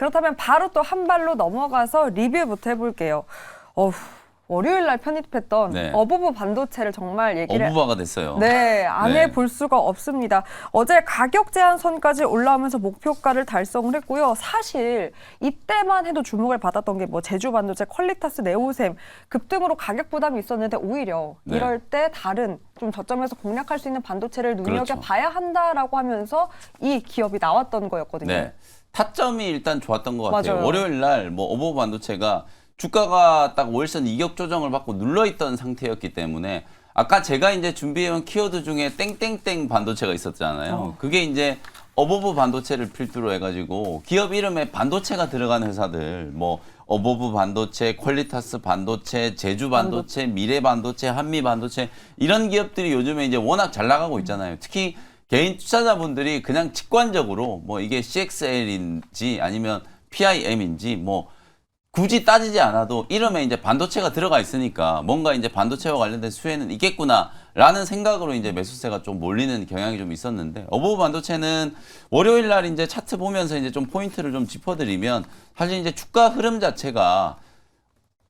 그렇다면 바로 또 한 발로 넘어가서 리뷰부터 해볼게요. 월요일 날 편입했던 네. 어부부 반도체를 정말 얘기를 어부바가 됐어요. 네, 안 네. 해볼 수가 없습니다. 어제 가격 제한선까지 올라오면서 목표가를 달성을 했고요. 사실 이때만 해도 주목을 받았던 게 뭐 제주 반도체, 퀄리타스, 네오셈 급등으로 가격 부담이 있었는데 오히려 네. 이럴 때 다른 좀 저점에서 공략할 수 있는 반도체를 눈여겨봐야 그렇죠. 한다라고 하면서 이 기업이 나왔던 거였거든요. 네. 타점이 일단 좋았던 것 같아요. 맞아요. 월요일 날 뭐 어부바 반도체가 주가가 딱 5일선 이격 조정을 받고 눌러있던 상태였기 때문에 아까 제가 이제 준비해온 키워드 중에 땡땡땡 반도체가 있었잖아요. 그게 이제 어버브 반도체를 필두로 해가지고 기업 이름에 반도체가 들어가는 회사들 뭐 어버브 반도체, 퀄리타스 반도체, 제주 반도체, 미래 반도체, 한미 반도체 이런 기업들이 요즘에 이제 워낙 잘 나가고 있잖아요. 특히 개인 투자자분들이 그냥 직관적으로 뭐 이게 CXL인지 아니면 PIM인지 뭐 굳이 따지지 않아도 이름에 이제 반도체가 들어가 있으니까 뭔가 이제 반도체와 관련된 수혜는 있겠구나라는 생각으로 이제 매수세가 좀 몰리는 경향이 좀 있었는데 어버브 반도체는 월요일 날 이제 차트 보면서 이제 좀 포인트를 좀 짚어드리면 사실 이제 주가 흐름 자체가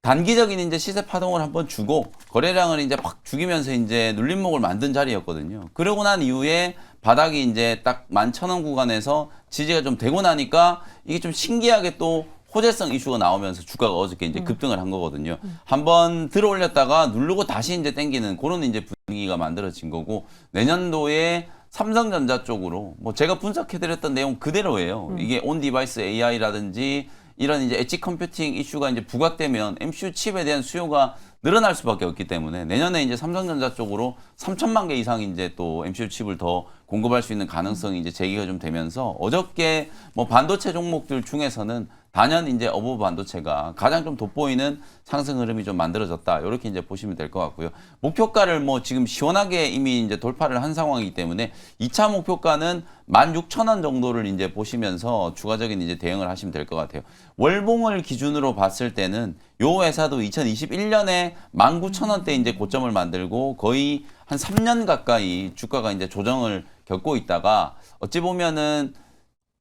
단기적인 이제 시세 파동을 한번 주고 거래량을 이제 확 죽이면서 이제 눌림목을 만든 자리였거든요. 그러고 난 이후에 바닥이 이제 딱 11,000원 구간에서 지지가 좀 되고 나니까 이게 좀 신기하게 또 호재성 이슈가 나오면서 주가가 어저께 이제 급등을 한 거거든요. 한번 들어 올렸다가 누르고 다시 이제 땡기는 그런 이제 분위기가 만들어진 거고 내년도에 삼성전자 쪽으로 뭐 제가 분석해드렸던 내용 그대로예요. 이게 온 디바이스 AI라든지 이런 이제 엣지 컴퓨팅 이슈가 이제 부각되면 MCU 칩에 대한 수요가 늘어날 수밖에 없기 때문에 내년에 이제 삼성전자 쪽으로 3천만 개 이상 이제 또 MCU 칩을 더 공급할 수 있는 가능성이 이제 제기가 좀 되면서 어저께 뭐 반도체 종목들 중에서는 단연 이제 어버브 반도체가 가장 좀 돋보이는 상승 흐름이 좀 만들어졌다. 이렇게 이제 보시면 될 것 같고요. 목표가를 뭐 지금 시원하게 이미 이제 돌파를 한 상황이기 때문에 2차 목표가는 16,000원 정도를 이제 보시면서 추가적인 이제 대응을 하시면 될 것 같아요. 월봉을 기준으로 봤을 때는 요 회사도 2021년에 19,000원대 이제 고점을 만들고 거의 한 3년 가까이 주가가 이제 조정을 겪고 있다가 어찌 보면은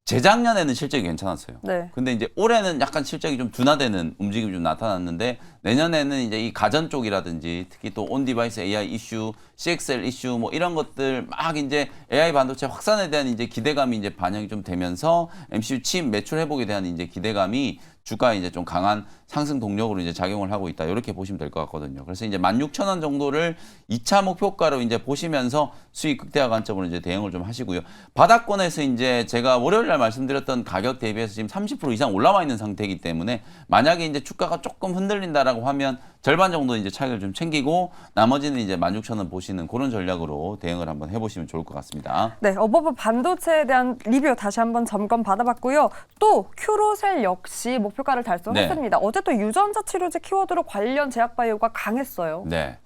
재작년에는 실적이 괜찮았어요. 네. 근데 이제 올해는 약간 실적이 좀 둔화되는 움직임이 좀 나타났는데 내년에는 이제 이 가전 쪽이라든지 특히 또 온 디바이스 AI 이슈, CXL 이슈 뭐 이런 것들 막 이제 AI 반도체 확산에 대한 이제 기대감이 이제 반영이 좀 되면서 MCU 칩 매출 회복에 대한 이제 기대감이 주가에 이제 좀 강한 상승 동력으로 이제 작용을 하고 있다. 이렇게 보시면 될 것 같거든요. 그래서 이제 16,000원 정도를 2차 목표가로 이제 보시면서 수익 극대화 관점으로 이제 대응을 좀 하시고요. 바닥권에서 이제 제가 월요일 날 말씀드렸던 가격 대비해서 지금 30% 이상 올라와 있는 상태이기 때문에 만약에 이제 주가가 조금 흔들린다라고 하면 절반 정도 이제 차익을 좀 챙기고 나머지는 이제 16,000원 보시는 그런 전략으로 대응을 한번 해보시면 좋을 것 같습니다. 네, 어버브 반도체에 대한 리뷰 다시 한번 점검 받아봤고요. 또 큐로셀 역시 목표가를 달성했습니다. 어제 또 유전자 치료제 키워드로 관련 제약바이오가 강했어요. 네.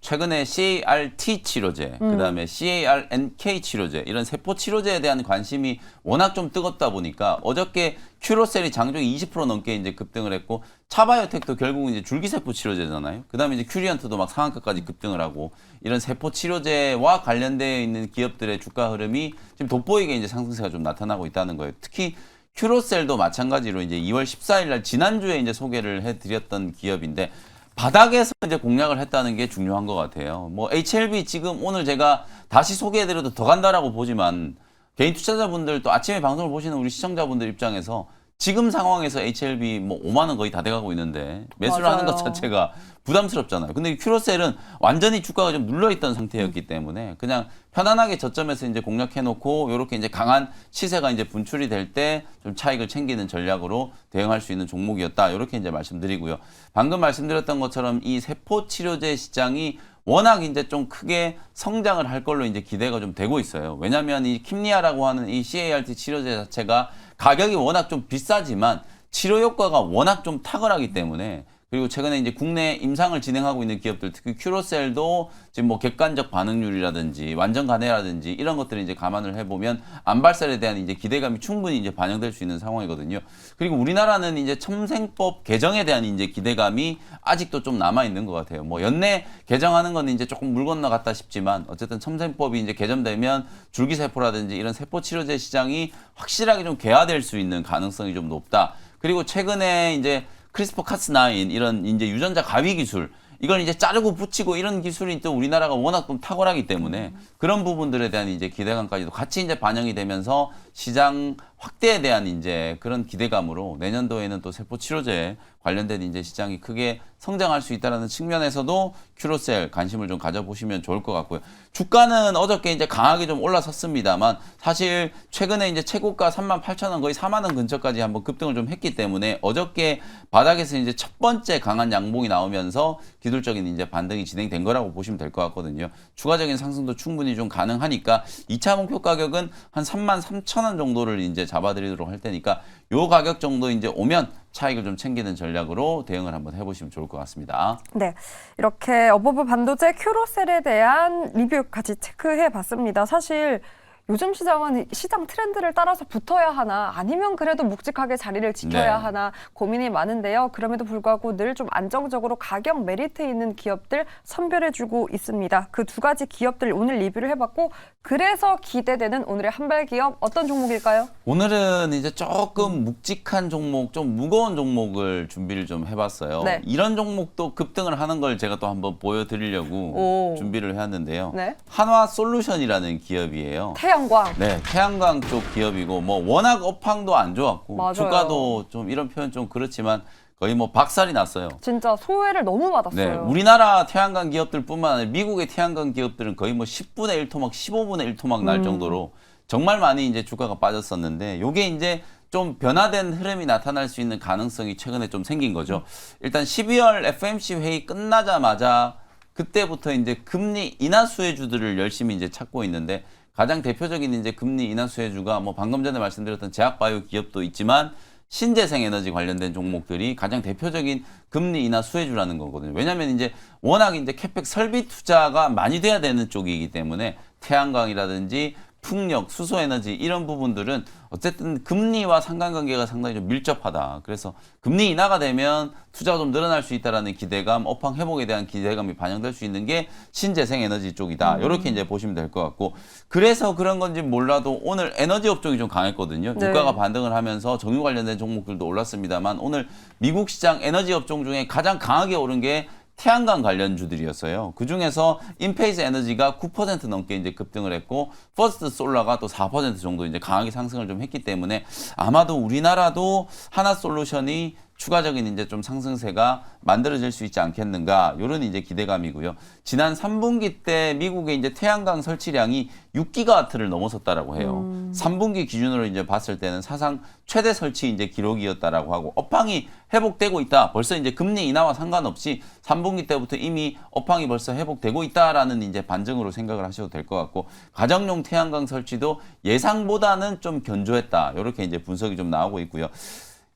최근에 CAR-T 치료제, 그다음에 CAR-NK 치료제 이런 세포 치료제에 대한 관심이 워낙 좀 뜨겁다 보니까 어저께 큐로셀이 장중에 20% 넘게 이제 급등을 했고 차바이오텍도 결국은 이제 줄기세포 치료제잖아요. 그다음에 이제 큐리언트도 막 상한가까지 급등을 하고 이런 세포 치료제와 관련되어 있는 기업들의 주가 흐름이 지금 돋보이게 이제 상승세가 좀 나타나고 있다는 거예요. 특히 큐로셀도 마찬가지로 이제 2월 14일 날 지난주에 이제 소개를 해드렸던 기업인데 바닥에서 이제 공략을 했다는 게 중요한 것 같아요. 뭐 HLB 지금 오늘 제가 다시 소개해드려도 더 간다라고 보지만 개인 투자자분들 또 아침에 방송을 보시는 우리 시청자분들 입장에서 지금 상황에서 HLB 뭐 5만 원 거의 다 돼가고 있는데 매수를 맞아요. 하는 것 자체가 부담스럽잖아요. 근데 큐로셀은 완전히 주가가 좀 눌러있던 상태였기 때문에 그냥 편안하게 저점에서 이제 공략해놓고 이렇게 이제 강한 시세가 이제 분출이 될 때 좀 차익을 챙기는 전략으로 대응할 수 있는 종목이었다. 이렇게 이제 말씀드리고요. 방금 말씀드렸던 것처럼 이 세포 치료제 시장이 워낙 이제 좀 크게 성장을 할 걸로 이제 기대가 좀 되고 있어요. 왜냐하면 이 킴리아라고 하는 이 CAR-T 치료제 자체가 가격이 워낙 좀 비싸지만 치료 효과가 워낙 좀 탁월하기 때문에 그리고 최근에 이제 국내 임상을 진행하고 있는 기업들, 특히 큐로셀도 지금 뭐 객관적 반응률이라든지 완전 가내라든지 이런 것들을 이제 감안을 해보면 안발살에 대한 이제 기대감이 충분히 이제 반영될 수 있는 상황이거든요. 그리고 우리나라는 이제 첨생법 개정에 대한 이제 기대감이 아직도 좀 남아 있는 것 같아요. 뭐 연내 개정하는 건 이제 조금 물 건너갔다 싶지만 어쨌든 첨생법이 이제 개정되면 줄기세포라든지 이런 세포 치료제 시장이 확실하게 좀 개화될 수 있는 가능성이 좀 높다. 그리고 최근에 이제 크리스퍼 카스9 이런 이제 유전자 가위 기술 이걸 이제 자르고 붙이고 이런 기술이 또 우리나라가 워낙 좀 탁월하기 때문에 그런 부분들에 대한 이제 기대감까지도 같이 이제 반영이 되면서 시장 확대에 대한 이제 그런 기대감으로 내년도에는 또 세포 치료제 관련된 이제 시장이 크게 성장할 수 있다는 측면에서도 큐로셀 관심을 좀 가져보시면 좋을 것 같고요. 주가는 어저께 이제 강하게 좀 올라섰습니다만 사실 최근에 이제 최고가 38,000원 거의 4만 원 근처까지 한번 급등을 좀 했기 때문에 어저께 바닥에서 이제 첫 번째 강한 양봉이 나오면서 기술적인 이제 반등이 진행된 거라고 보시면 될 것 같거든요. 추가적인 상승도 충분히 좀 가능하니까 2차 목표 가격은 한 33,000원 정도를 이제 잡아드리도록 할 테니까 요 가격 정도 이제 오면 차익을 좀 챙기는 전략으로 대응을 한번 해보시면 좋을 것 같습니다. 네, 이렇게 어버브 반도체 큐로셀에 대한 리뷰 같이 체크해봤습니다. 사실 요즘 시장은 시장 트렌드를 따라서 붙어야 하나 아니면 그래도 묵직하게 자리를 지켜야 네. 하나 고민이 많은데요. 그럼에도 불구하고 늘 좀 안정적으로 가격 메리트 있는 기업들 선별해주고 있습니다. 그 두 가지 기업들 오늘 리뷰를 해봤고 그래서 기대되는 오늘의 한발 기업 어떤 종목일까요? 오늘은 이제 조금 묵직한 종목, 좀 무거운 종목을 준비를 좀 해봤어요. 네. 이런 종목도 급등을 하는 걸 제가 또 한번 보여드리려고 오. 준비를 해왔는데요. 네. 한화솔루션이라는 기업이에요. 태양광. 네, 태양광 쪽 기업이고 뭐 워낙 업황도 안 좋았고 맞아요. 주가도 좀 이런 표현 좀 그렇지만 거의 뭐 박살이 났어요. 진짜 소외를 너무 받았어요. 네, 우리나라 태양광 기업들뿐만 아니라 미국의 태양광 기업들은 거의 뭐 10분의 1 토막, 15분의 1 토막 날 정도로 정말 많이 이제 주가가 빠졌었는데 요게 이제 좀 변화된 흐름이 나타날 수 있는 가능성이 최근에 좀 생긴 거죠. 일단 12월 FOMC 회의 끝나자마자 그때부터 이제 금리 인하 수혜주들을 열심히 이제 찾고 있는데 가장 대표적인 이제 금리 인하 수혜주가 뭐 방금 전에 말씀드렸던 제약바이오 기업도 있지만 신재생 에너지 관련된 종목들이 가장 대표적인 금리 인하 수혜주라는 거거든요. 왜냐하면 이제 워낙 이제 캐펙 설비 투자가 많이 돼야 되는 쪽이기 때문에 태양광이라든지 풍력, 수소에너지 이런 부분들은 어쨌든 금리와 상관관계가 상당히 좀 밀접하다. 그래서 금리 인하가 되면 투자가 좀 늘어날 수 있다라는 기대감, 업황 회복에 대한 기대감이 반영될 수 있는 게 신재생 에너지 쪽이다. 이렇게 이제 보시면 될 것 같고 그래서 그런 건지 몰라도 오늘 에너지 업종이 좀 강했거든요. 네. 유가가 반등을 하면서 정유 관련된 종목들도 올랐습니다만 오늘 미국 시장 에너지 업종 중에 가장 강하게 오른 게 태양광 관련주들이었어요. 그 중에서 인페이스 에너지가 9% 넘게 이제 급등을 했고, 퍼스트 솔라가 또 4% 정도 이제 강하게 상승을 좀 했기 때문에 아마도 우리나라도 하나솔루션이 추가적인 이제 좀 상승세가 만들어질 수 있지 않겠는가 이런 이제 기대감이고요. 지난 3분기 때 미국의 이제 태양광 설치량이 6기가와트를 넘어섰다라고 해요. 3분기 기준으로 이제 봤을 때는 사상 최대 설치 이제 기록이었다라고 하고 업황이 회복되고 있다. 벌써 이제 금리 인하와 상관없이 3분기 때부터 이미 업황이 벌써 회복되고 있다라는 이제 반증으로 생각을 하셔도 될 것 같고 가정용 태양광 설치도 예상보다는 좀 견조했다. 이렇게 이제 분석이 좀 나오고 있고요.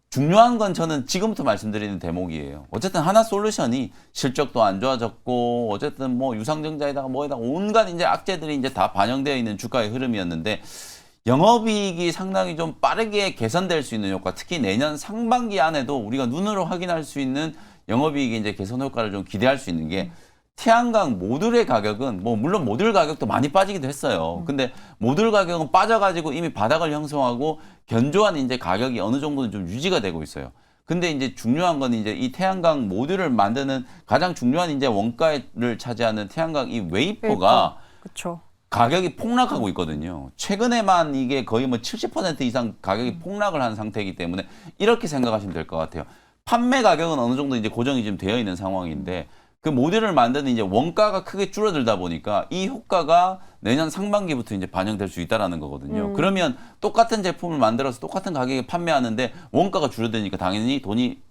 중요한 건 저는 지금부터 말씀드리는 대목이에요. 어쨌든 하나솔루션이 실적도 안 좋아졌고 어쨌든 뭐 유상증자에다가 뭐에다가 온갖 이제 악재들이 이제 다 반영되어 있는 주가의 흐름이었는데 영업이익이 상당히 좀 빠르게 개선될 수 있는 효과, 특히 내년 상반기 안에도 우리가 눈으로 확인할 수 있는 영업이익이 이제 개선 효과를 좀 기대할 수 있는 게 태양광 모듈의 가격은 뭐 물론 모듈 가격도 많이 빠지기도 했어요. 근데 모듈 가격은 빠져가지고 이미 바닥을 형성하고 견조한 이제 가격이 어느 정도는 좀 유지가 되고 있어요. 근데 이제 중요한 건 이제 이 태양광 모듈을 만드는 가장 중요한 이제 원가를 차지하는 태양광 이 웨이퍼가 그렇죠. 가격이 폭락하고 있거든요. 최근에만 이게 거의 뭐 70% 이상 가격이 폭락을 한 상태이기 때문에 이렇게 생각하시면 될 것 같아요. 판매 가격은 어느 정도 이제 고정이 좀 되어 있는 상황인데 그 모듈을 만드는 이제 원가가 크게 줄어들다 보니까 이 효과가 내년 상반기부터 이제 반영될 수 있다라는 거거든요. 그러면 똑같은 제품을 만들어서 똑같은 가격에 판매하는데 원가가 줄어드니까 당연히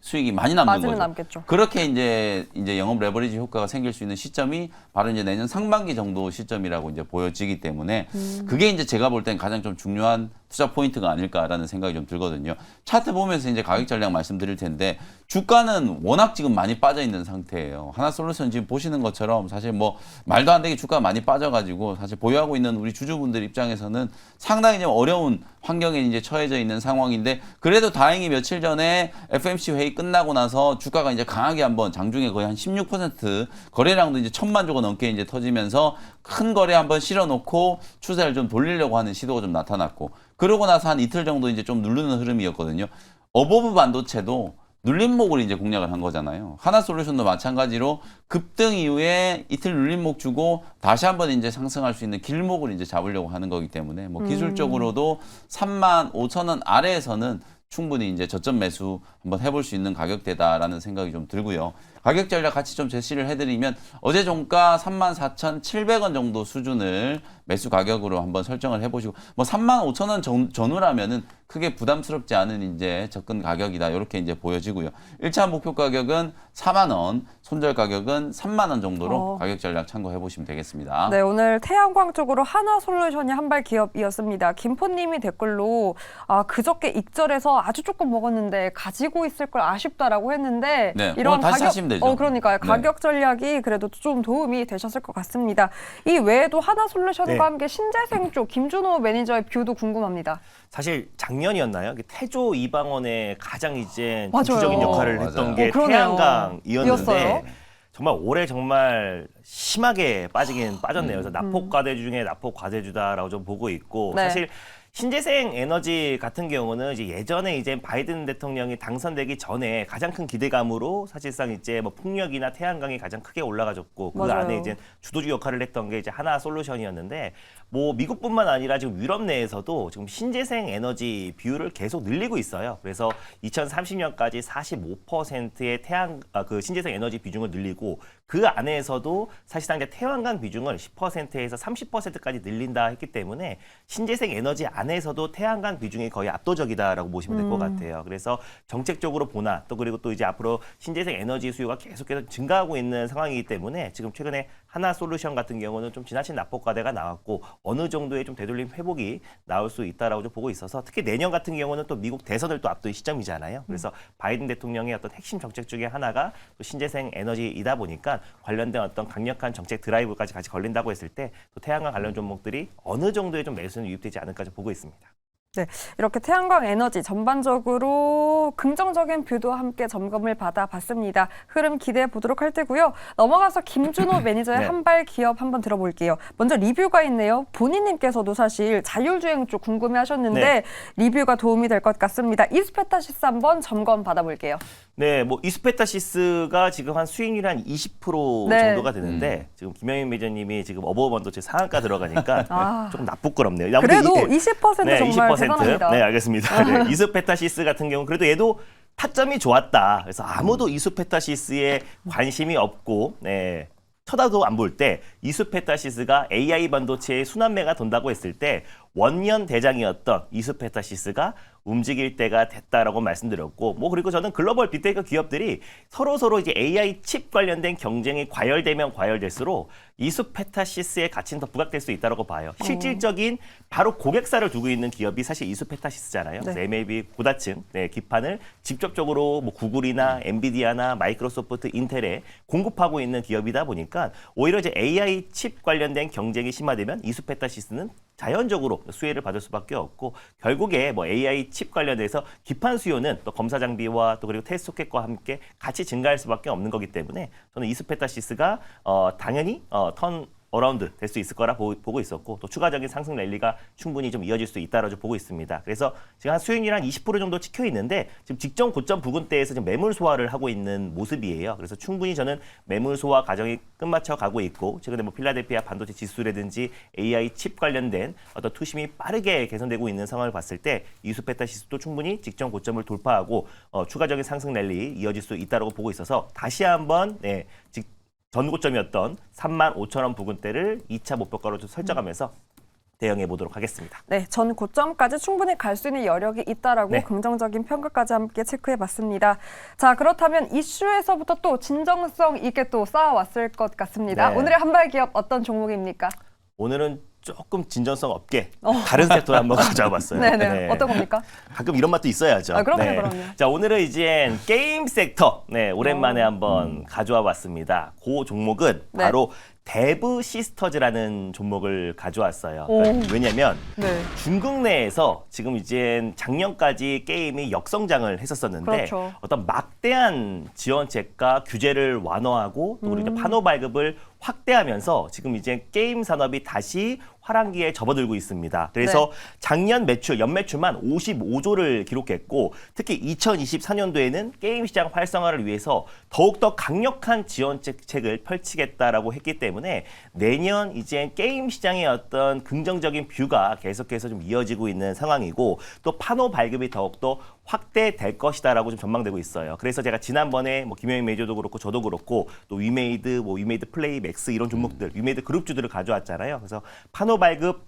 수익이 많이 남는 마진은 거죠. 남겠죠. 그렇게 이제 영업 레버리지 효과가 생길 수 있는 시점이 바로 이제 내년 상반기 정도 시점이라고 이제 보여지기 때문에 그게 이제 제가 볼 땐 가장 좀 중요한 투자 포인트가 아닐까라는 생각이 좀 들거든요. 차트 보면서 이제 가격 전략 말씀드릴 텐데 주가는 워낙 지금 많이 빠져 있는 상태예요. 하나솔루션 지금 보시는 것처럼 사실 뭐 말도 안 되게 주가가 많이 빠져가지고 사실 보유하고 있는 우리 주주분들 입장에서는 상당히 좀 어려운 환경에 이제 처해져 있는 상황인데 그래도 다행히 며칠 전에 FMC 회의 끝나고 나서 주가가 이제 강하게 한번 장중에 거의 한 16% 거래량도 이제 1,000만 주가 넘게 이제 터지면서 큰 거래 한번 실어놓고 추세를 좀 돌리려고 하는 시도가 좀 나타났고 그러고 나서 한 이틀 정도 이제 좀 누르는 흐름이었거든요. 어버브 반도체도 눌림목을 이제 공략을 한 거잖아요. 하나솔루션도 마찬가지로 급등 이후에 이틀 눌림목 주고 다시 한번 이제 상승할 수 있는 길목을 이제 잡으려고 하는 거기 때문에 뭐 기술적으로도 35,000원 아래에서는 충분히 이제 저점 매수 한번 해볼 수 있는 가격대다라는 생각이 좀 들고요. 가격 전략 같이 좀 제시를 해드리면 어제 종가 34,700원 정도 수준을 매수 가격으로 한번 설정을 해보시고 뭐 35,000원 전후라면은 크게 부담스럽지 않은 이제 접근 가격이다 이렇게 이제 보여지고요. 1차 목표 가격은 4만 원, 손절 가격은 3만 원 정도로 가격 전략 참고해 보시면 되겠습니다. 네, 오늘 태양광 쪽으로 하나솔루션이 한발 기업이었습니다. 김포님이 댓글로 그저께 익절해서 아주 조금 먹었는데 가지고 있을 걸 아쉽다라고 했는데 네, 이런 오늘 다시 가격 하시면 되죠. 그러니까요. 가격 전략이 그래도 좀 도움이 되셨을 것 같습니다. 이 외에도 하나솔루션과 네. 함께 신재생 쪽 김준호 매니저의 뷰도 궁금합니다. 사실 작년이었나요? 태조 이방원의 가장 이제 맞아요. 중추적인 역할을 했던 맞아요. 게 그러네요. 태양광이었는데 이었어요? 정말 올해 정말 심하게 빠지긴 빠졌네요. 그래서 나폭 과대주 중에 나폭 과대주다라고 좀 보고 있고 네. 사실 신재생 에너지 같은 경우는 이제 예전에 이제 바이든 대통령이 당선되기 전에 가장 큰 기대감으로 사실상 이제 뭐 풍력이나 태양광이 가장 크게 올라가졌고 그 맞아요. 안에 이제 주도주 역할을 했던 게 이제 하나솔루션이었는데 뭐 미국뿐만 아니라 지금 유럽 내에서도 지금 신재생 에너지 비율을 계속 늘리고 있어요. 그래서 2030년까지 45%의 그 신재생 에너지 비중을 늘리고 그 안에서도 사실상 이제 태양광 비중을 10%에서 30%까지 늘린다 했기 때문에 신재생 에너지 안에서도 태양광 비중이 거의 압도적이다라고 보시면 될 것 같아요. 그래서 정책적으로 보나 또 그리고 또 이제 앞으로 신재생 에너지 수요가 계속해서 증가하고 있는 상황이기 때문에 지금 최근에 하나솔루션 같은 경우는 좀 지나친 납폭과대가 나왔고 어느 정도의 좀 되돌림 회복이 나올 수 있다라고 좀 보고 있어서 특히 내년 같은 경우는 또 미국 대선을 또 앞둔 시점이잖아요. 그래서 바이든 대통령의 어떤 핵심 정책 중에 하나가 또 신재생 에너지이다 보니까 관련된 어떤 강력한 정책 드라이브까지 같이 걸린다고 했을 때 또 태양광 관련 종목들이 어느 정도의 좀 매수는 유입되지 않을까 좀 보고 있습니다. 네, 이렇게 태양광 에너지 전반적으로 긍정적인 뷰도 함께 점검을 받아봤습니다. 흐름 기대해 보도록 할 테고요. 넘어가서 김준호 매니저의 네. 한발 기업 한번 들어볼게요. 먼저 리뷰가 있네요. 본인님께서도 사실 자율주행 쪽 궁금해하셨는데 네. 리뷰가 도움이 될 것 같습니다. 이스페타시스 한번 점검 받아볼게요. 네, 뭐 이스페타시스가 지금 한 수익률이 한 20% 네. 정도가 되는데 지금 김영인 매니저님이 지금 어버번도체 상한가 들어가니까 조금 나쁘끄럽네요. 그래도 아무튼 20% 정말 대단합니다. 네, 알겠습니다. 네, 이스페타시스 같은 경우 그래도 얘도 타점이 좋았다. 그래서 아무도 이스페타시스에 관심이 없고 쳐다도 안 볼 때 이스페타시스가 AI 반도체의 순환매가 돈다고 했을 때 원년 대장이었던 이스페타시스가 움직일 때가 됐다라고 말씀드렸고 뭐 그리고 저는 글로벌 빅데이터 기업들이 서로 이제 AI 칩 관련된 경쟁이 과열되면 과열될수록 이스페타시스의 가치는 더 부각될 수 있다고 봐요. 실질적인 바로 고객사를 두고 있는 기업이 사실 이스페타시스잖아요. 그래서 MLB 고다층 기판을 직접적으로 뭐 구글이나 엔비디아나 마이크로소프트, 인텔에 공급하고 있는 기업이다 보니까 오히려 이제 AI 칩 관련된 경쟁이 심화되면 이스페타시스는 자연적으로 수혜를 받을 수밖에 없고 결국에 뭐 AI 칩 관련해서 기판 수요는 또 검사 장비와 또 그리고 테스트 소켓과 함께 같이 증가할 수밖에 없는 거기 때문에 저는 이스페타시스가 당연히 턴 어라운드 될 수 있을 거라 보고 있었고 또 추가적인 상승 랠리가 충분히 좀 이어질 수 있다라고 보고 있습니다. 그래서 지금 한 수익률 한 20% 정도 찍혀 있는데 지금 직전 고점 부근대에서 지금 매물 소화를 하고 있는 모습이에요. 그래서 충분히 저는 매물 소화 과정이 끝마쳐 가고 있고 최근에 뭐 필라델피아 반도체 지수라든지 AI 칩 관련된 어떤 투심이 빠르게 개선되고 있는 상황을 봤을 때 이스페타시스도 충분히 직전 고점을 돌파하고 추가적인 상승 랠리 이어질 수 있다라고 보고 있어서 다시 한번 전고점이었던 35,000원 부근대를 2차 목표가로 좀 설정하면서 대응해 보도록 하겠습니다. 네, 전 고점까지 충분히 갈 수 있는 여력이 있다라고 네. 긍정적인 평가까지 함께 체크해봤습니다. 자, 그렇다면 이슈에서부터 또 진정성 있게 또 쌓아왔을 것 같습니다. 네. 오늘의 한발기업 어떤 종목입니까? 오늘은 조금 진전성 없게 다른 섹터를 한번 가져와 봤어요. 네네, 어떤 겁니까? 가끔 이런 맛도 있어야죠. 아, 그럼요, 그럼요. 자, 오늘은 이제 게임 섹터 오랜만에 한번 가져와 봤습니다. 그 종목은 네. 바로 데브 시스터즈라는 종목을 가져왔어요. 오. 그러니까 왜냐면 네. 중국 내에서 지금 이제 작년까지 게임이 역성장을 했었었는데 그렇죠. 어떤 막대한 지원책과 규제를 완화하고 또 우리 판호 발급을 확대하면서 지금 이제 게임 산업이 다시 화랑기에 접어들고 있습니다. 그래서 네. 작년 매출, 연매출만 55조를 기록했고 특히 2024년도에는 게임 시장 활성화를 위해서 더욱더 강력한 지원책을 펼치겠다라고 했기 때문에 내년 이제 게임 시장의 어떤 긍정적인 뷰가 계속해서 좀 이어지고 있는 상황이고 또 판호 발급이 더욱더 확대될 것이다라고 좀 전망되고 있어요. 그래서 제가 지난번에 뭐 김영희 매니저도 그렇고 저도 그렇고 또 위메이드, 뭐 위메이드 플레이 맥스 이런 종목들, 위메이드 그룹주들을 가져왔잖아요. 그래서 판호 발급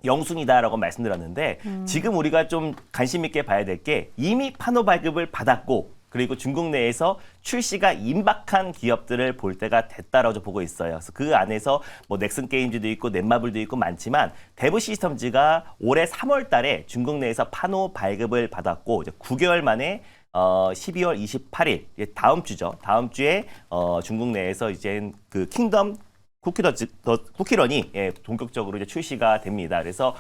영순이다라고 말씀드렸는데 지금 우리가 좀 관심 있게 봐야 될 게 이미 판호 발급을 받았고 그리고 중국 내에서 출시가 임박한 기업들을 볼 때가 됐다라고 보고 있어요. 그래서 그 안에서 뭐 넥슨 게임즈도 있고 넷마블도 있고 많지만 데브 시스템즈가 올해 3월 달에 중국 내에서 판호 발급을 받았고 이제 9개월 만에 12월 28일 다음 주죠. 다음 주에 중국 내에서 이제 그 킹덤 쿠키런이 본격적으로 이제 출시가 됩니다. 그래서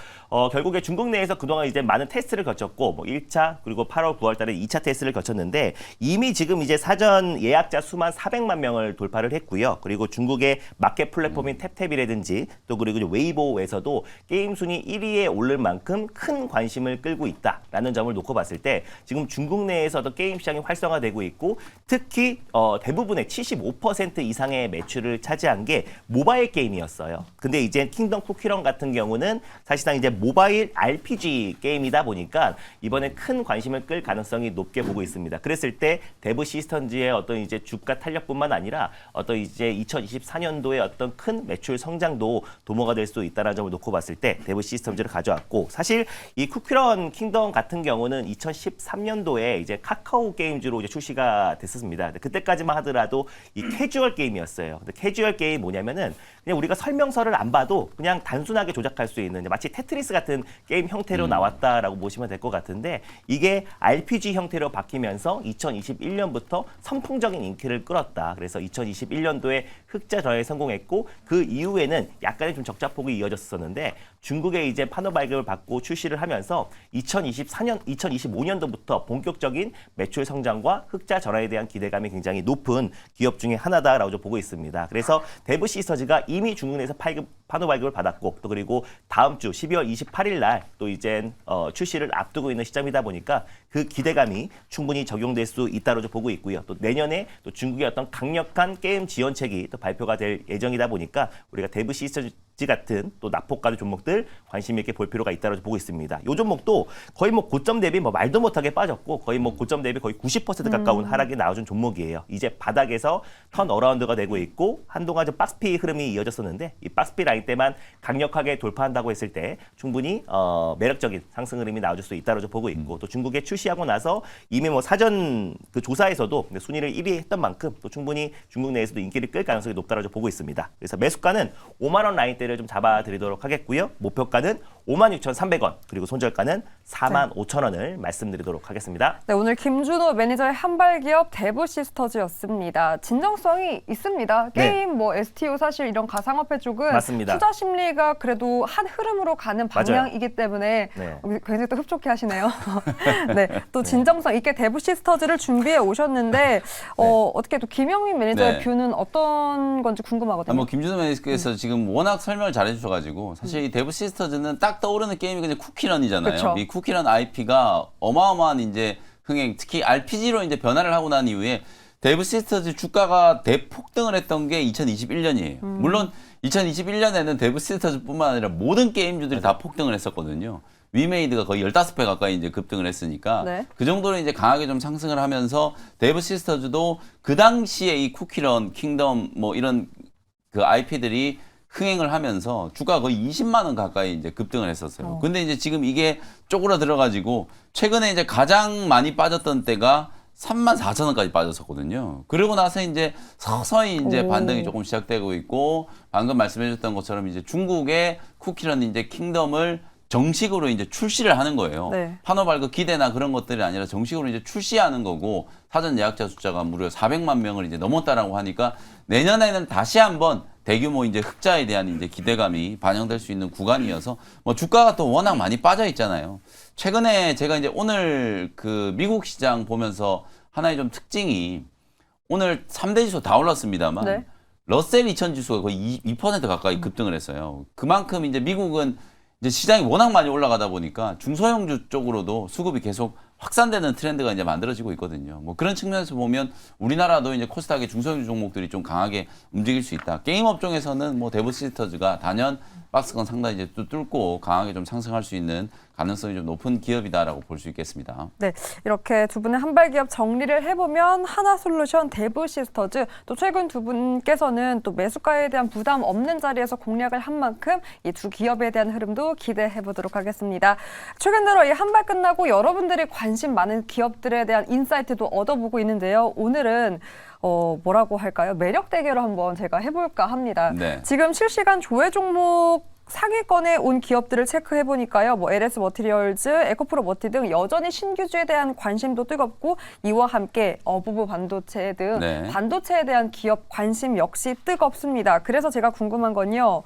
결국에 중국 내에서 그동안 이제 많은 테스트를 거쳤고 뭐 1차 그리고 8월 9월 달에 2차 테스트를 거쳤는데 이미 지금 이제 사전 예약자 수만 400만 명을 돌파를 했고요. 그리고 중국의 마켓 플랫폼인 탭탭이라든지 또 그리고 웨이보에서도 게임 순위 1위에 오를 만큼 큰 관심을 끌고 있다라는 점을 놓고 봤을 때 지금 중국 내에서도 게임 시장이 활성화되고 있고 특히 대부분의 75% 이상의 매출을 차지한 게 모바일 게임이었어요. 근데 이제 킹덤 쿠키런 같은 경우는 사실상 이제 모바일 RPG 게임이다 보니까 이번에 큰 관심을 끌 가능성이 높게 보고 있습니다. 그랬을 때 데브 시스템즈의 어떤 이제 주가 탄력뿐만 아니라 어떤 이제 2024년도에 어떤 큰 매출 성장도 도모가 될 수 있다는 점을 놓고 봤을 때 데브 시스템즈를 가져왔고 사실 이 쿠키런 킹덤 같은 경우는 2013년도에 이제 카카오 게임즈로 이제 출시가 됐었습니다. 그때까지만 하더라도 이 캐주얼 게임이었어요. 근데 캐주얼 게임 뭐냐면은 그냥 우리가 설명서를 안 봐도 그냥 단순하게 조작할 수 있는 마치 테트리스 같은 게임 형태로 나왔다라고 보시면 될 것 같은데 이게 RPG 형태로 바뀌면서 2021년부터 선풍적인 인기를 끌었다. 그래서 2021년도에 흑자 전환에 성공했고 그 이후에는 약간의 좀 적자폭이 이어졌었는데 중국에 이제 판호 발급을 받고 출시를 하면서 2025년도부터 본격적인 매출 성장과 흑자 전환에 대한 기대감이 굉장히 높은 기업 중에 하나다라고 좀 보고 있습니다. 그래서 데브 시스터즈가 이미 중국 내에서 판호 발급을 받았고 또 그리고 다음 주 12월 28일 날 또 이제 출시를 앞두고 있는 시점이다 보니까 그 기대감이 충분히 적용될 수 있다고 좀 보고 있고요. 또 내년에 또 중국의 어떤 강력한 게임 지원책이 또 발표가 될 예정이다 보니까 우리가 데브 시스터즈 같은 또 납폭가드 종목들 관심 있게 볼 필요가 있다고 보고 있습니다. 이 종목도 거의 뭐 고점 대비 뭐 말도 못하게 빠졌고 거의 뭐 고점 대비 거의 90% 가까운 하락이 나와준 종목이에요. 이제 바닥에서 턴 어라운드가 되고 있고 한동안 좀 박스피 흐름이 이어졌었는데 이 박스피 라인 때만 강력하게 돌파한다고 했을 때 충분히 매력적인 상승 흐름이 나와줄 수 있다고 보고 있고 또 중국에 출시하고 나서 이미 뭐 사전 그 조사에서도 순위를 1위 했던 만큼 또 충분히 중국 내에서도 인기를 끌 가능성이 높다고 보고 있습니다. 그래서 매수가는 5만 원 라인대를 좀 잡아드리도록 하겠고요. 목표가는 56,300원 그리고 손절가는 45,000원을 말씀드리도록 하겠습니다. 네, 오늘 김준호 매니저의 한발기업 데브 시스터즈였습니다. 진정성이 있습니다. 네. 게임, 뭐 STO 사실 이런 가상화폐 쪽은 맞습니다. 투자 심리가 그래도 한 흐름으로 가는 방향이기 때문에 네. 굉장히 또 흡족해 하시네요. 네, 또 진정성 있게 데브 시스터즈를 준비해 오셨는데 어떻게 또 김영민 매니저의 네. 뷰는 어떤 건지 궁금하거든요. 뭐 김준호 매니저께서 지금 워낙 설명을 잘해주셔가지고 사실 이 데브 시스터즈는 딱 떠오르는 게임이 그냥 쿠키런이잖아요. 그쵸. 이 쿠키런 IP가 어마어마한 이제 흥행, 특히 RPG로 이제 변화를 하고 난 이후에 데브 시스터즈 주가가 대폭등을 했던 게 2021년이에요. 물론 2021년에는 데브 시스터즈뿐만 아니라 모든 게임주들이 다 폭등을 했었거든요. 위메이드가 거의 15배 가까이 이제 급등을 했으니까 네. 그 정도로 이제 강하게 좀 상승을 하면서 데브 시스터즈도 그 당시에 이 쿠키런, 킹덤 뭐 이런 그 IP들이 흥행을 하면서 주가가 거의 20만 원 가까이 이제 급등을 했었어요. 근데 이제 지금 이게 쪼그라들어 가지고 최근에 이제 가장 많이 빠졌던 때가 34,000원까지 빠졌었거든요. 그러고 나서 이제 서서히 이제 오. 반등이 조금 시작되고 있고 방금 말씀해 주셨던 것처럼 이제 중국의 쿠키런 이제 킹덤을 정식으로 이제 출시를 하는 거예요. 네. 판호 발급 기대나 그런 것들이 아니라 정식으로 이제 출시하는 거고 사전 예약자 숫자가 무려 400만 명을 이제 넘었다라고 하니까 내년에는 다시 한번 대규모 이제 흑자에 대한 이제 기대감이 반영될 수 있는 구간이어서 뭐 주가가 또 워낙 많이 빠져 있잖아요. 최근에 제가 이제 오늘 그 미국 시장 보면서 하나의 좀 특징이 오늘 3대 지수 다 올랐습니다만 네. 러셀 2000 지수가 거의 2% 가까이 급등을 했어요. 그만큼 이제 미국은 이제 시장이 워낙 많이 올라가다 보니까 중소형주 쪽으로도 수급이 계속 확산되는 트렌드가 이제 만들어지고 있거든요. 뭐 그런 측면에서 보면 우리나라도 이제 코스닥의 중소형주 종목들이 좀 강하게 움직일 수 있다. 게임 업종에서는 뭐 데브 시스터즈가 단연 박스권 상당히 이제 또 뚫고 강하게 좀 상승할 수 있는 가능성이 좀 높은 기업이다라고 볼 수 있겠습니다. 네, 이렇게 두 분의 한발 기업 정리를 해보면 하나솔루션, 데브 시스터즈, 또 최근 두 분께서는 또 매수가에 대한 부담 없는 자리에서 공략을 한 만큼 이 두 기업에 대한 흐름도 기대해 보도록 하겠습니다. 최근 들어 이 한발 끝나고 여러분들이 관심 많은 기업들에 대한 인사이트도 얻어보고 있는데요. 오늘은 뭐라고 할까요? 매력 대결을 한번 제가 해볼까 합니다. 네. 지금 실시간 조회 종목 상위권에 온 기업들을 체크해 보니까요. 뭐 LS 머티리얼즈, 에코프로 머티 등 여전히 신규주에 대한 관심도 뜨겁고 이와 함께 어부부 반도체 등 네. 반도체에 대한 기업 관심 역시 뜨겁습니다. 그래서 제가 궁금한 건요.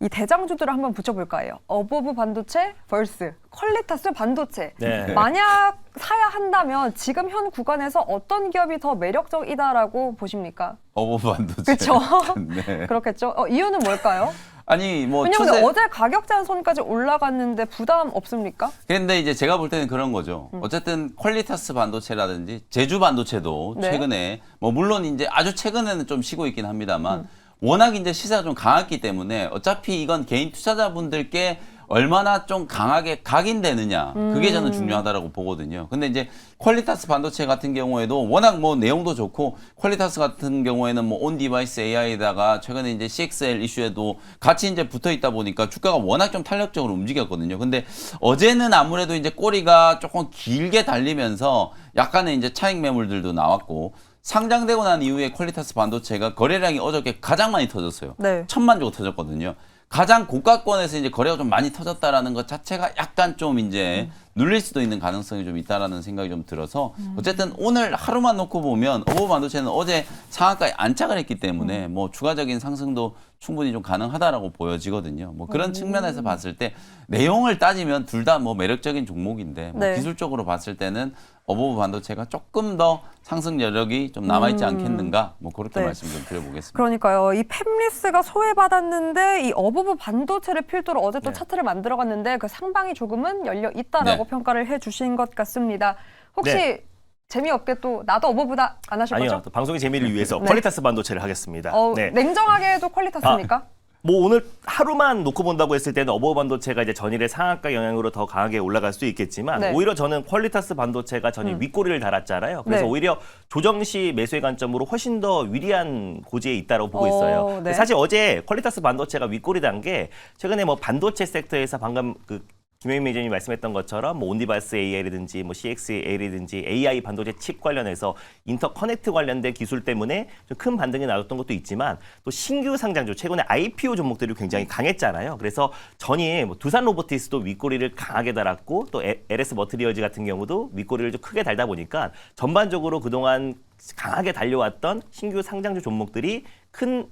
이 대장주들을 한번 붙여볼까 해요. 어부부 반도체 vs 퀄리타스 반도체. 네. 만약 사야 한다면 지금 현 구간에서 어떤 기업이 더 매력적이다라고 보십니까? 어버브 반도체. 그렇죠. 네. 그렇겠죠. 이유는 뭘까요? 아니 뭐 왜냐면 추세... 어제 가격 제한선까지 올라갔는데 부담 없습니까? 그런데 이제 제가 볼 때는 그런 거죠. 어쨌든 퀄리타스 반도체라든지 제주 반도체도 네. 최근에 뭐 물론 이제 아주 최근에는 좀 쉬고 있긴 합니다만 워낙 이제 시세가 좀 강했기 때문에 어차피 이건 개인 투자자분들께 얼마나 좀 강하게 각인되느냐 그게 저는 중요하다라고 보거든요. 근데 이제 퀄리타스 반도체 같은 경우에도 워낙 뭐 내용도 좋고 퀄리타스 같은 경우에는 뭐 온 디바이스 AI에다가 최근에 이제 CXL 이슈에도 같이 이제 붙어 있다 보니까 주가가 워낙 좀 탄력적으로 움직였거든요. 근데 어제는 아무래도 이제 꼬리가 조금 길게 달리면서 약간의 이제 차익 매물들도 나왔고 상장되고 난 이후에 퀄리타스 반도체가 거래량이 어저께 가장 많이 터졌어요. 네. 1000만 주고 터졌거든요. 가장 고가권에서 이제 거래가 좀 많이 터졌다라는 것 자체가 약간 좀 이제 눌릴 수도 있는 가능성이 좀 있다라는 생각이 좀 들어서 어쨌든 오늘 하루만 놓고 보면 어버 반도체는 어제 상한가에 안착을 했기 때문에 뭐 추가적인 상승도 충분히 좀 가능하다라고 보여지거든요. 뭐 그런 측면에서 봤을 때 내용을 따지면 둘 다 뭐 매력적인 종목인데 뭐 네. 기술적으로 봤을 때는 어버브 반도체가 조금 더 상승 여력이 좀 남아있지 않겠는가 뭐 그렇게 네. 말씀 좀 드려보겠습니다. 그러니까요. 이 팹리스가 소외받았는데 이 어부부 반도체를 필두로 어제 또 네. 차트를 만들어갔는데 그 상방이 조금은 열려 있다라고 네. 평가를 해주신 것 같습니다. 혹시 네. 재미없게 또 나도 어부부다 안 하실 아니요, 거죠? 또 방송의 재미를 위해서 네. 퀄리타스 반도체를 하겠습니다. 네. 냉정하게 해도 퀄리타스입니까? 뭐 오늘 하루만 놓고 본다고 했을 때는 어버 반도체가 이제 전일의 상한가 영향으로 더 강하게 올라갈 수 있겠지만 네. 오히려 저는 퀄리타스 반도체가 전일 윗꼬리를 달았잖아요. 그래서 네. 오히려 조정 시 매수의 관점으로 훨씬 더 위리한 고지에 있다고 보고 있어요. 네. 사실 어제 퀄리타스 반도체가 윗꼬리 단 게 최근에 뭐 반도체 섹터에서 방금 그 김혜민 매니저님이 말씀했던 것처럼 뭐 온디바이스 AI라든지 뭐 CXL이라든지 AI 반도체 칩 관련해서 인터커넥트 관련된 기술 때문에 좀 큰 반등이 나왔던 것도 있지만 또 신규 상장주 최근에 IPO 종목들이 굉장히 강했잖아요. 그래서 전일 뭐 두산 로보티스도 윗꼬리를 강하게 달았고 또 LS 머티리얼즈 같은 경우도 윗꼬리를 좀 크게 달다 보니까 전반적으로 그동안 강하게 달려왔던 신규 상장주 종목들이 큰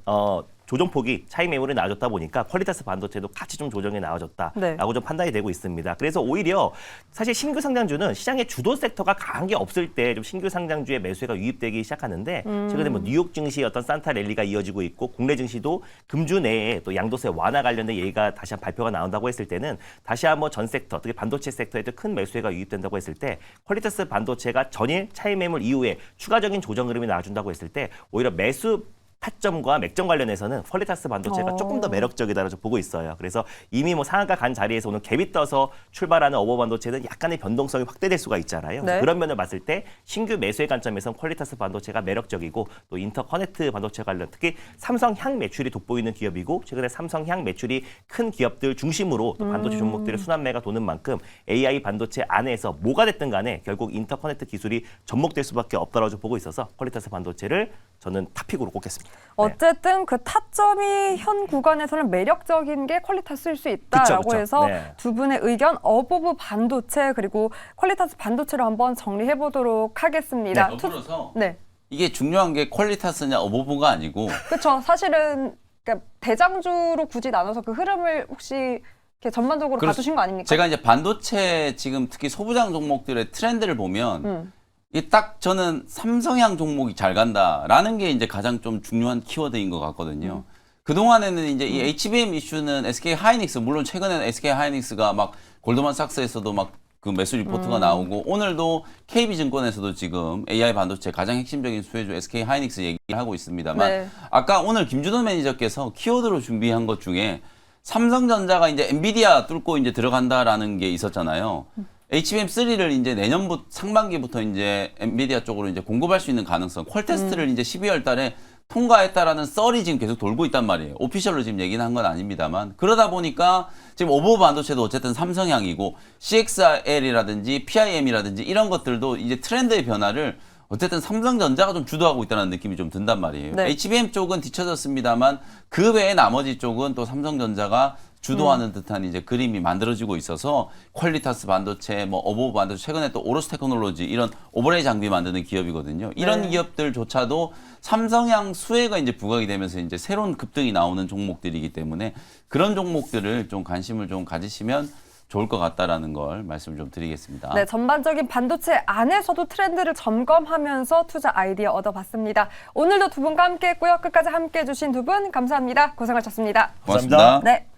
조정폭이 차익 매물이 나아졌다 보니까 퀄리타스 반도체도 같이 좀 조정이 나아졌다라고 네. 좀 판단이 되고 있습니다. 그래서 오히려 사실 신규 상장주는 시장의 주도 섹터가 강한 게 없을 때 좀 신규 상장주의 매수가 유입되기 시작하는데 최근에 뭐 뉴욕 증시의 어떤 산타 랠리가 이어지고 있고 국내 증시도 금주 내에 또 양도세 완화 관련된 얘기가 다시 한 발표가 나온다고 했을 때는 다시 한번 전 섹터, 특히 반도체 섹터에도 큰 매수가 유입된다고 했을 때 퀄리타스 반도체가 전일 차익 매물 이후에 추가적인 조정 흐름이 나와준다고 했을 때 오히려 매수 타점과 맥점 관련해서는 퀄리타스 반도체가 조금 더 매력적이다라고 보고 있어요. 그래서 이미 뭐 상한가 간 자리에서 오늘 갭이 떠서 출발하는 어버 반도체는 약간의 변동성이 확대될 수가 있잖아요. 네. 그런 면을 봤을 때 신규 매수의 관점에서는 퀄리타스 반도체가 매력적이고 또 인터커넥트 반도체 관련 특히 삼성향 매출이 돋보이는 기업이고 최근에 삼성향 매출이 큰 기업들 중심으로 또 반도체 종목들의 순환매가 도는 만큼 AI 반도체 안에서 뭐가 됐든 간에 결국 인터커넥트 기술이 접목될 수밖에 없다라고 보고 있어서 퀄리타스 반도체를 저는 탑픽으로 꼽겠습니다. 어쨌든 그 타점이 현 구간에서는 매력적인 게 퀄리타스일 수 있다라고 그쵸. 해서 네. 두 분의 의견 어버브 반도체 그리고 퀄리타스 반도체를 한번 정리해 보도록 하겠습니다. 네, 더불어서 네. 이게 중요한 게 퀄리타스냐 어버브가 아니고 그렇죠. 사실은 그러니까 대장주로 굳이 나눠서 그 흐름을 혹시 이렇게 전반적으로 봐주신 거 아닙니까? 제가 이제 반도체 지금 특히 소부장 종목들의 트렌드를 보면 이게 딱 저는 삼성향 종목이 잘 간다라는 게 이제 가장 좀 중요한 키워드인 것 같거든요. 그동안에는 이제 이 HBM 이슈는 SK 하이닉스, 물론 최근에는 SK 하이닉스가 막 골드만삭스에서도 막 그 매수 리포트가 나오고 오늘도 KB증권에서도 지금 AI 반도체 가장 핵심적인 수혜주 SK 하이닉스 얘기하고 있습니다만 네. 아까 오늘 김준호 매니저께서 키워드로 준비한 것 중에 삼성전자가 이제 엔비디아 뚫고 이제 들어간다라는 게 있었잖아요. HBM3를 이제 내년부터 상반기부터 이제 엔비디아 쪽으로 이제 공급할 수 있는 가능성, 퀄 테스트를 이제 12월 달에 통과했다라는 썰이 지금 계속 돌고 있단 말이에요. 오피셜로 지금 얘기는 한 건 아닙니다만. 그러다 보니까 지금 오버 반도체도 어쨌든 삼성향이고 CXL이라든지 PIM이라든지 이런 것들도 이제 트렌드의 변화를 어쨌든 삼성전자가 좀 주도하고 있다는 느낌이 좀 든단 말이에요. 네. HBM 쪽은 뒤쳐졌습니다만 그 외에 나머지 쪽은 또 삼성전자가 주도하는 듯한 이제 그림이 만들어지고 있어서 퀄리타스 반도체, 뭐 어버브 반도체, 최근에 또 오로스 테크놀로지 이런 오버레이 장비 만드는 기업이거든요. 이런 네. 기업들조차도 삼성향 수혜가 이제 부각이 되면서 이제 새로운 급등이 나오는 종목들이기 때문에 그런 종목들을 좀 관심을 좀 가지시면 좋을 것 같다라는 걸 말씀을 좀 드리겠습니다. 네, 전반적인 반도체 안에서도 트렌드를 점검하면서 투자 아이디어 얻어봤습니다. 오늘도 두 분과 함께했고요. 끝까지 함께해주신 두 분 감사합니다. 고생하셨습니다. 고맙습니다. 네.